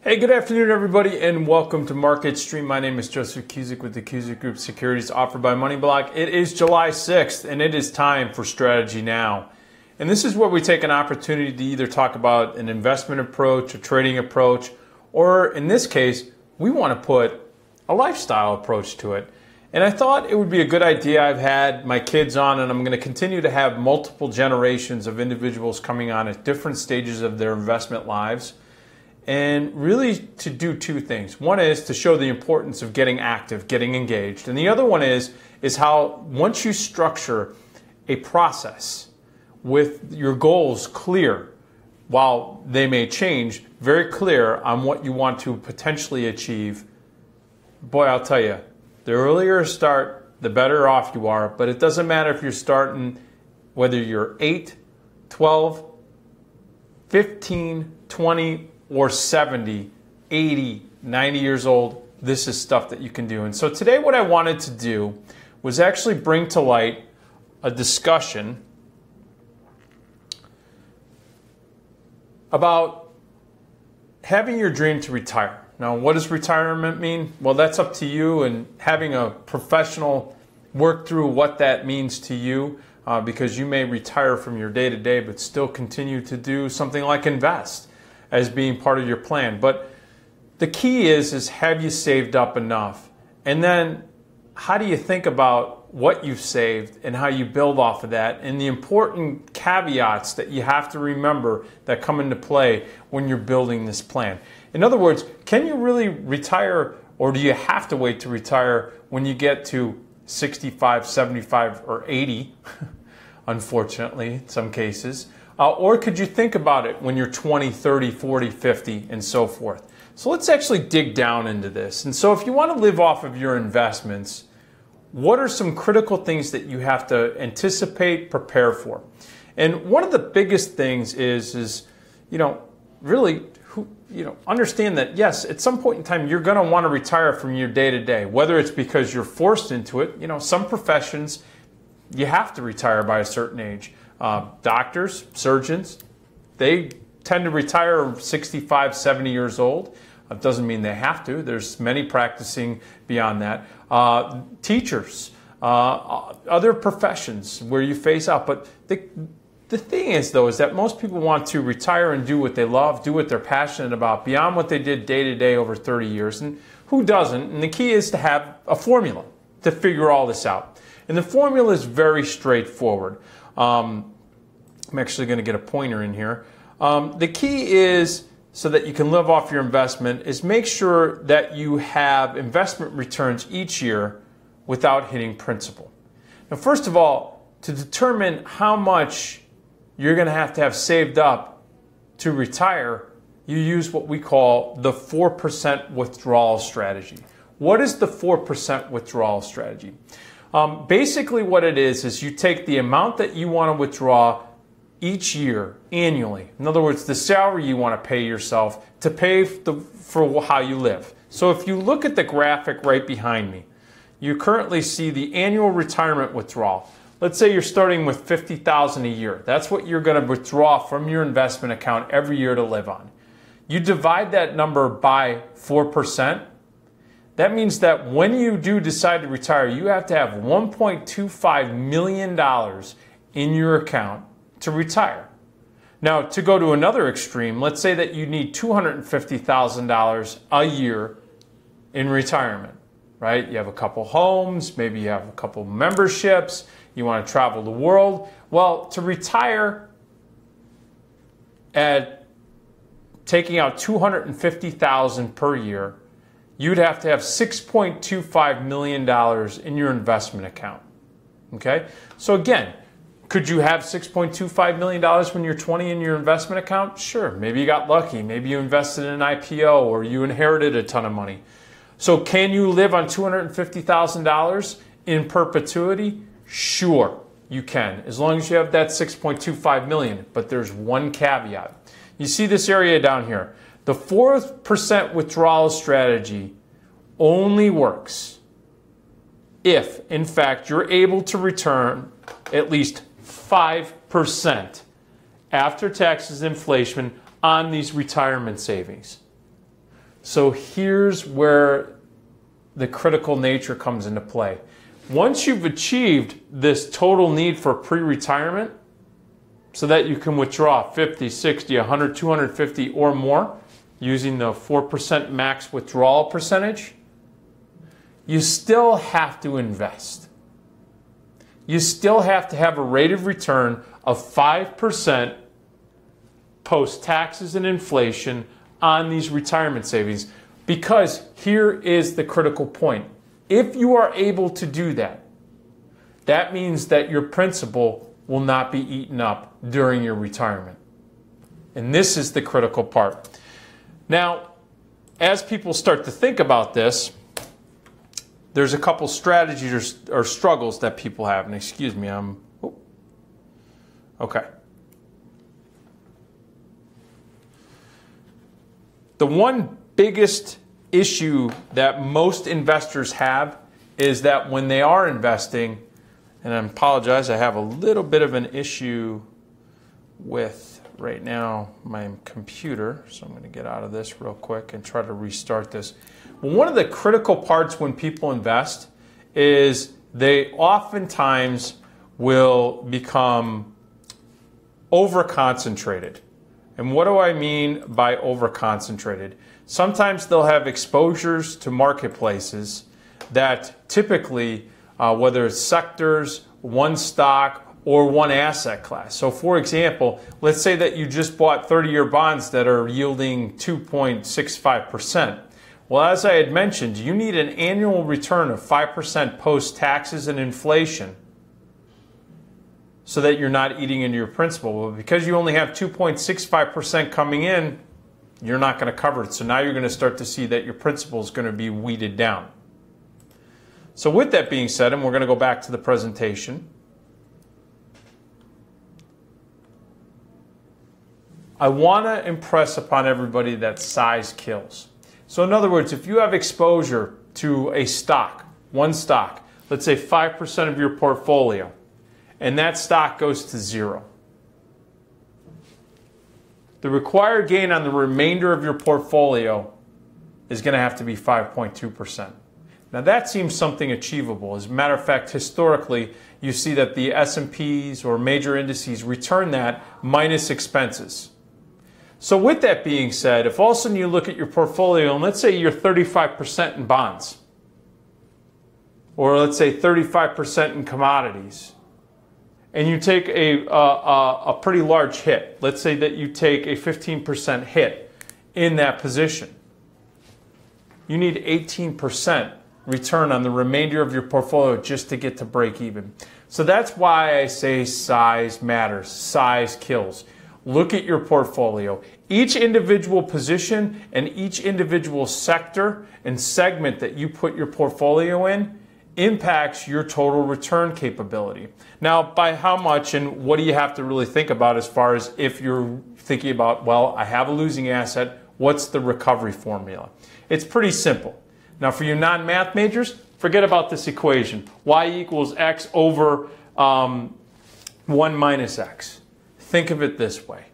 Hey, good afternoon, everybody, and welcome to MarketStream. My name is Joseph Cusick with the Cusick Group Securities offered by MoneyBlock. It is July 6th, and it is time for Strategy Now. And this is where we take an opportunity to either talk about an investment approach, a trading approach, or in this case, we want to put a lifestyle approach to it. And I thought it would be a good idea. I've had my kids on, and I'm going to continue to have multiple generations of individuals coming on at different stages of their investment lives. And really to do two things. One is to show the importance of getting active, getting engaged. And the other one is how once you structure a process with your goals clear, while they may change, very clear on what you want to potentially achieve, boy, I'll tell you, the earlier you start, the better off you are. But it doesn't matter if you're starting, whether you're 8, 12, 15, 20, or 70, 80, 90 years old, this is stuff that you can do. And so today what I wanted to do was actually bring to light a discussion about having your dream to retire. Now, what does retirement mean? Well, that's up to you, and having a professional work through what that means to you, because you may retire from your day-to-day but still continue to do something like invest as being part of your plan. But the key is have you saved up enough? And then how do you think about what you've saved and how you build off of that, and the important caveats that you have to remember that come into play when you're building this plan. In other words, can you really retire, or do you have to wait to retire when you get to 65, 75, or 80, unfortunately, in some cases? Or could you think about it when you're 20, 30, 40, 50, and so forth? So let's actually dig down into this. And so if you want to live off of your investments, what are some critical things that you have to anticipate, prepare for? And one of the biggest things is really, understand that, yes, at some point in time, you're going to want to retire from your day-to-day, whether it's because you're forced into it. Some professions, you have to retire by a certain age. Doctors, surgeons, they tend to retire 65, 70 years old. It doesn't mean they have to. There's many practicing beyond that. Teachers, other professions where you phase out. But the thing is, though, is that most people want to retire and do what they love, do what they're passionate about, beyond what they did day to day over 30 years. And who doesn't? And the key is to have a formula to figure all this out. And the formula is very straightforward. I'm actually going to get a pointer in here. The key is, so that you can live off your investment, is make sure that you have investment returns each year without hitting principal. Now, first of all, to determine how much you're going to have saved up to retire, you use what we call the 4% withdrawal strategy. What is the 4% withdrawal strategy? Basically what it is you take the amount that you want to withdraw each year, annually. In other words, the salary you want to pay yourself to pay for how you live. So if you look at the graphic right behind me, you currently see the annual retirement withdrawal. Let's say you're starting with $50,000 a year. That's what you're going to withdraw from your investment account every year to live on. You divide that number by 4%. That means that when you do decide to retire, you have to have $1.25 million in your account to retire. Now, to go to another extreme, let's say that you need $250,000 a year in retirement, right? You have a couple homes, maybe you have a couple memberships, you want to travel the world. Well, to retire at taking out $250,000 per year, you'd have to have $6.25 million in your investment account. Okay? So again, could you have $6.25 million when you're 20 in your investment account? Sure. Maybe you got lucky. Maybe you invested in an IPO, or you inherited a ton of money. So can you live on $250,000 in perpetuity? Sure, you can, as long as you have that $6.25 million. But there's one caveat. You see this area down here. The 4% withdrawal strategy only works if, in fact, you're able to return at least 5% after taxes and inflation on these retirement savings. So here's where the critical nature comes into play. Once you've achieved this total need for pre-retirement, so that you can withdraw 50, 60, 100, 250 or more using the 4% max withdrawal percentage, you still have to invest. You still have to have a rate of return of 5% post taxes and inflation on these retirement savings, because here is the critical point. If you are able to do that, that means that your principal will not be eaten up during your retirement. And this is the critical part. Now, as people start to think about this, there's a couple strategies or struggles that people have. And excuse me, okay. The one biggest issue that most investors have is that when they are investing, and I apologize, I have a little bit of an issue with right now my computer, so I'm going to get out of this real quick and try to restart this. Well, one of the critical parts when people invest is they oftentimes will become over-concentrated. And what do I mean by over-concentrated? Sometimes they'll have exposures to marketplaces that typically, whether it's sectors, one stock, or one asset class. So for example, let's say that you just bought 30-year bonds that are yielding 2.65%. Well, as I had mentioned, you need an annual return of 5% post-taxes and inflation so that you're not eating into your principal. But because you only have 2.65% coming in, you're not going to cover it. So now you're going to start to see that your principal is going to be weeded down. So with that being said, and we're going to go back to the presentation, I want to impress upon everybody that size kills. So in other words, if you have exposure to a stock, one stock, let's say 5% of your portfolio, and that stock goes to zero, the required gain on the remainder of your portfolio is going to have to be 5.2%. Now that seems something achievable. As a matter of fact, historically, you see that the S&Ps or major indices return that minus expenses. So with that being said, if all of a sudden you look at your portfolio and let's say you're 35% in bonds, or let's say 35% in commodities, and you take a pretty large hit, let's say that you take a 15% hit in that position, you need 18% return on the remainder of your portfolio just to get to break even. So that's why I say size matters, size kills. Look at your portfolio. Each individual position and each individual sector and segment that you put your portfolio in impacts your total return capability. Now, by how much and what do you have to really think about as far as if you're thinking about, well, I have a losing asset, what's the recovery formula? It's pretty simple. Now, for you non-math majors, forget about this equation. Y equals X over 1 minus X. Think of it this way.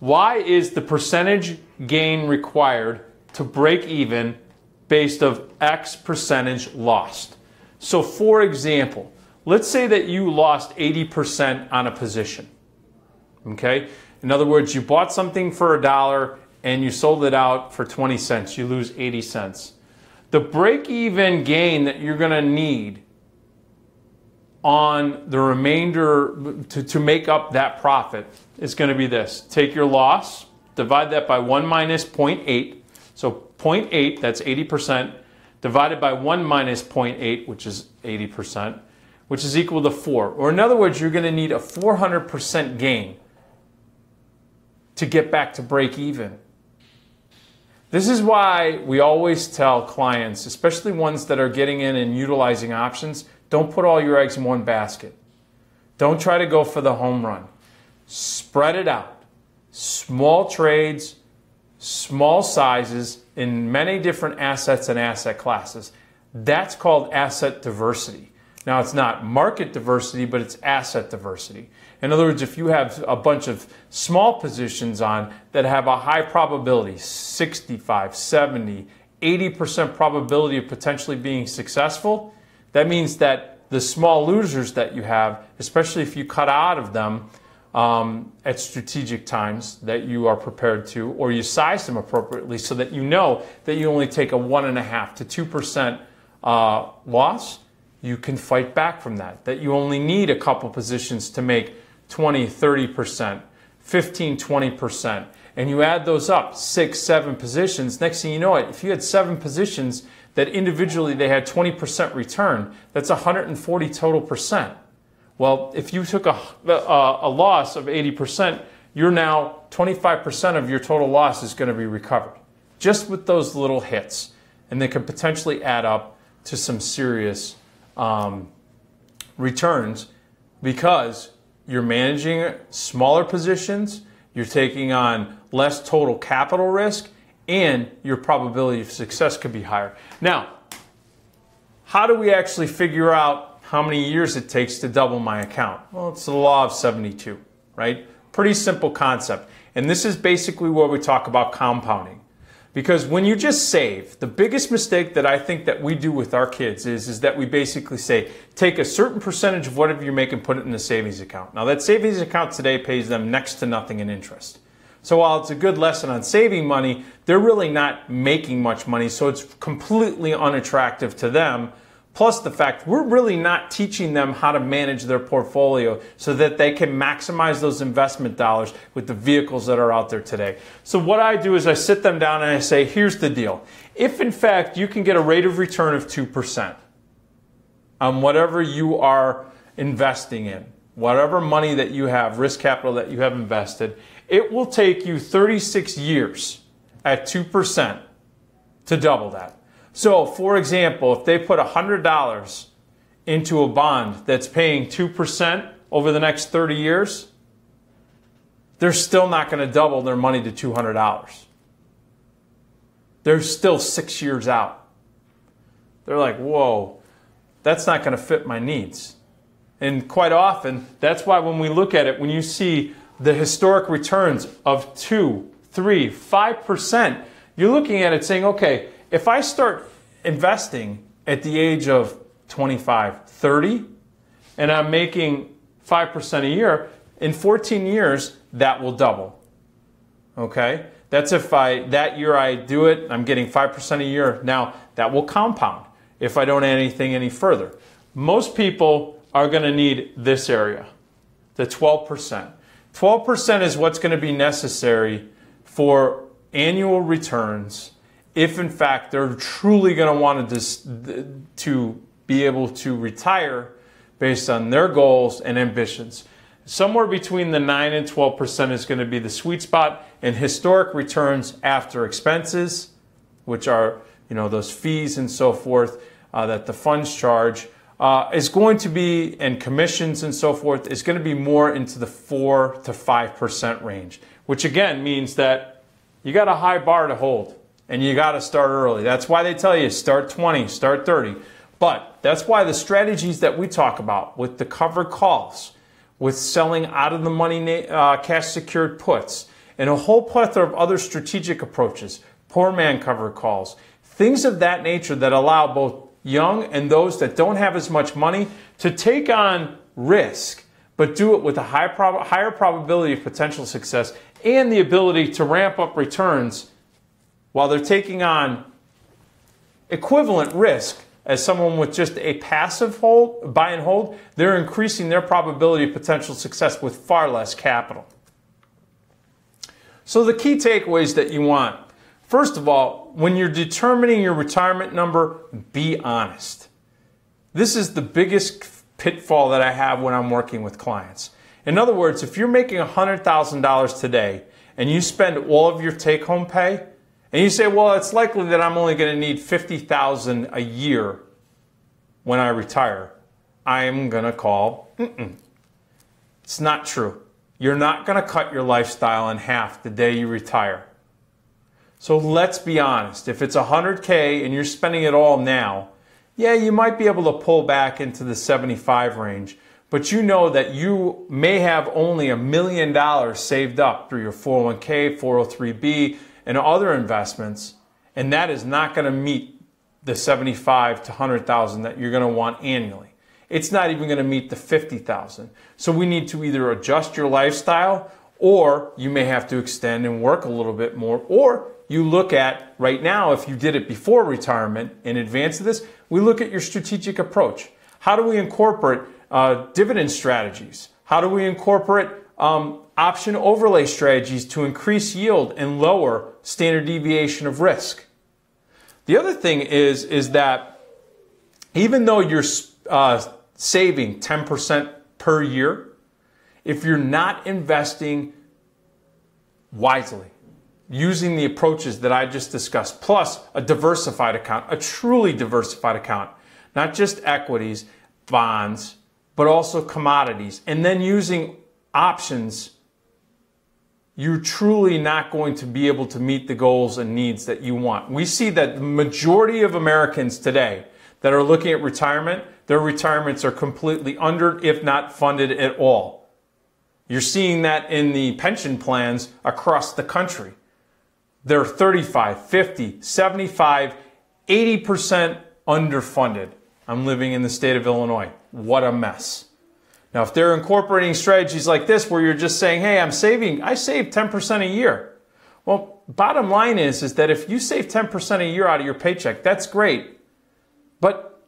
Y is the percentage gain required to break even based of X percentage lost. So for example, let's say that you lost 80% on a position. Okay? In other words, you bought something for $1 and you sold it out for 20 cents. You lose 80 cents. The break-even gain that you're going to need on the remainder to make up that profit is going to be this. Take your loss, divide that by 1 minus 0.8. So 0.8, that's 80%, divided by 1 minus 0.8, which is 80%, which is equal to 4. Or in other words, you're going to need a 400% gain to get back to break even. This is why we always tell clients, especially ones that are getting in and utilizing options, don't put all your eggs in one basket. Don't try to go for the home run. Spread it out. Small trades, small sizes in many different assets and asset classes. That's called asset diversity. Now, it's not market diversity, but it's asset diversity. In other words, if you have a bunch of small positions on that have a high probability, 65, 70, 80% probability of potentially being successful, that means that the small losers that you have, especially if you cut out of them at strategic times that you are prepared to, or you size them appropriately so that you know that you only take a 1.5% to 2% loss, you can fight back from that. That you only need a couple positions to make 20, 30%, 15, 20%. And you add those up, 6, 7 positions. Next thing you know it, if you had 7 positions that individually they had 20% return, that's 140 total percent. Well, if you took a loss of 80%, you're now 25% of your total loss is going to be recovered. Just with those little hits. And they can potentially add up to some serious returns because you're managing smaller positions, you're taking on less total capital risk, and your probability of success could be higher. Now, how do we actually figure out how many years it takes to double my account? Well, it's the law of 72, right? Pretty simple concept. And this is basically where we talk about compounding. Because when you just save, the biggest mistake that I think that we do with our kids is that we basically say, take a certain percentage of whatever you make and put it in a savings account. Now that savings account today pays them next to nothing in interest. So while it's a good lesson on saving money, they're really not making much money, so it's completely unattractive to them. Plus the fact we're really not teaching them how to manage their portfolio so that they can maximize those investment dollars with the vehicles that are out there today. So what I do is I sit them down and I say, here's the deal. If in fact you can get a rate of return of 2% on whatever you are investing in, whatever money that you have, risk capital that you have invested, it will take you 36 years at 2% to double that. So, for example, if they put $100 into a bond that's paying 2% over the next 30 years, they're still not going to double their money to $200. They're still 6 years out. They're like, whoa, that's not going to fit my needs. And quite often, that's why when we look at it, when you see the historic returns of 2, 3, 5%, you're looking at it saying, okay, if I start investing at the age of 25, 30, and I'm making 5% a year, in 14 years, that will double. Okay? That's if that year I do it, I'm getting 5% a year. Now, that will compound if I don't add anything any further. Most people are going to need this area, the 12%. 12% is what's going to be necessary for annual returns if in fact they're truly going to want to be able to retire based on their goals and ambitions. Somewhere between the 9 and 12% is going to be the sweet spot, and historic returns after expenses, which are those fees and so forth that the funds charge, is going to be, and commissions and so forth, is going to be more into the 4 to 5% range, which again means that you got a high bar to hold. And you got to start early. That's why they tell you start 20, start 30. But that's why the strategies that we talk about with the covered calls, with selling out of the money cash secured puts, and a whole plethora of other strategic approaches, poor man covered calls, things of that nature that allow both young and those that don't have as much money to take on risk, but do it with a higher probability of potential success and the ability to ramp up returns while they're taking on equivalent risk as someone with just a passive buy and hold, they're increasing their probability of potential success with far less capital. So the key takeaways that you want, first of all, when you're determining your retirement number, be honest. This is the biggest pitfall that I have when I'm working with clients. In other words, if you're making $100,000 today and you spend all of your take-home pay, and you say, well, it's likely that I'm only going to need $50,000 a year when I retire, I am going to call, It's not true. You're not going to cut your lifestyle in half the day you retire. So let's be honest. If it's $100K and you're spending it all now, yeah, you might be able to pull back into the 75 range, but you know that you may have only $1 million saved up through your 401k, 403b, and other investments, and that is not going to meet the 75 to 100,000 that you're going to want annually. It's not even going to meet the 50,000. So we need to either adjust your lifestyle, or you may have to extend and work a little bit more, or you look at right now, if you did it before retirement in advance of this, we look at your strategic approach. How do we incorporate dividend strategies? How do we incorporate option overlay strategies to increase yield and lower standard deviation of risk? The other thing is that even though you're saving 10% per year, if you're not investing wisely, using the approaches that I just discussed, plus a diversified account, a truly diversified account, not just equities, bonds, but also commodities, and then using options, you're truly not going to be able to meet the goals and needs that you want. We see that the majority of Americans today that are looking at retirement, their retirements are completely under, if not funded at all. You're seeing that in the pension plans across the country. They're 35, 50, 75, 80% underfunded. I'm living in the state of Illinois. What a mess. Now, if they're incorporating strategies like this where you're just saying, hey, I save 10% a year. Well, bottom line is that if you save 10% a year out of your paycheck, that's great. But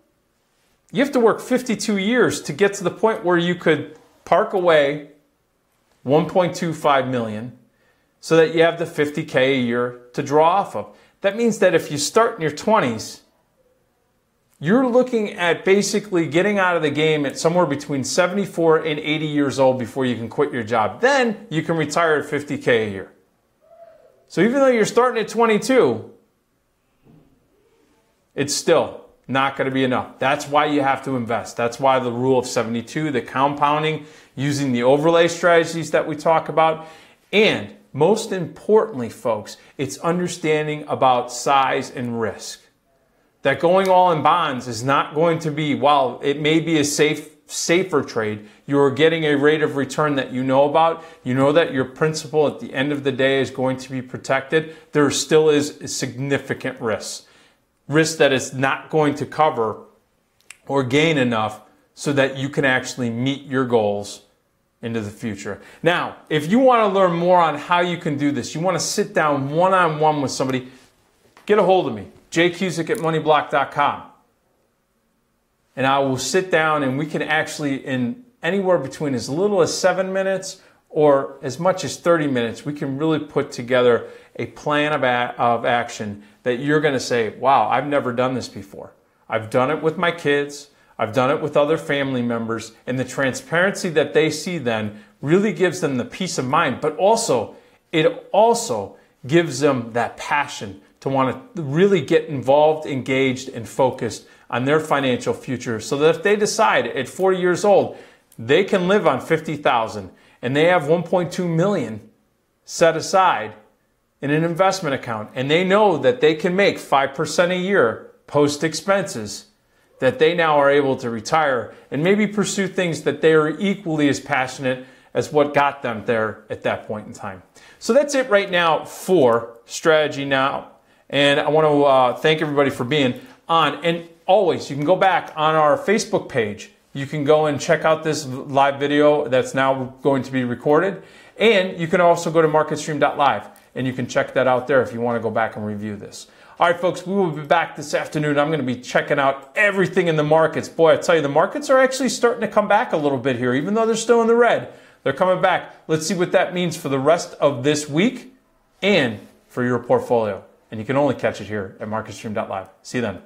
you have to work 52 years to get to the point where you could park away $1.25 million so that you have the $50K a year to draw off of. That means that if you start in your 20s, you're looking at basically getting out of the game at somewhere between 74 and 80 years old before you can quit your job. Then you can retire at $50K a year. So even though you're starting at 22, it's still not going to be enough. That's why you have to invest. That's why the rule of 72, the compounding, using the overlay strategies that we talk about, and most importantly, folks, it's understanding about size and risk. That going all in bonds is not going to be, while it may be a safer trade, you're getting a rate of return that you know about. You know that your principal at the end of the day is going to be protected. There still is significant risk. Risk that is not going to cover or gain enough so that you can actually meet your goals into the future. Now, if you want to learn more on how you can do this, you want to sit down one-on-one with somebody, get a hold of me, jcusick@moneyblock.com. And I will sit down and we can actually, in anywhere between as little as 7 minutes or as much as 30 minutes, we can really put together a plan of action that you're going to say, wow, I've never done this before. I've done it with my kids. I've done it with other family members, and the transparency that they see then really gives them the peace of mind, but also it also gives them that passion to want to really get involved, engaged, and focused on their financial future so that if they decide at 40 years old they can live on $50,000 and they have $1.2 million set aside in an investment account and they know that they can make 5% a year post expenses, that they now are able to retire and maybe pursue things that they are equally as passionate as what got them there at that point in time. So that's it right now for Strategy Now. And I want to thank everybody for being on. And always, you can go back on our Facebook page. You can go and check out this live video that's now going to be recorded. And you can also go to MarketStream.live and you can check that out there if you want to go back and review this. All right, folks, we will be back this afternoon. I'm going to be checking out everything in the markets. Boy, I tell you, the markets are actually starting to come back a little bit here, even though they're still in the red. They're coming back. Let's see what that means for the rest of this week and for your portfolio. And you can only catch it here at MarketStream.live. See you then.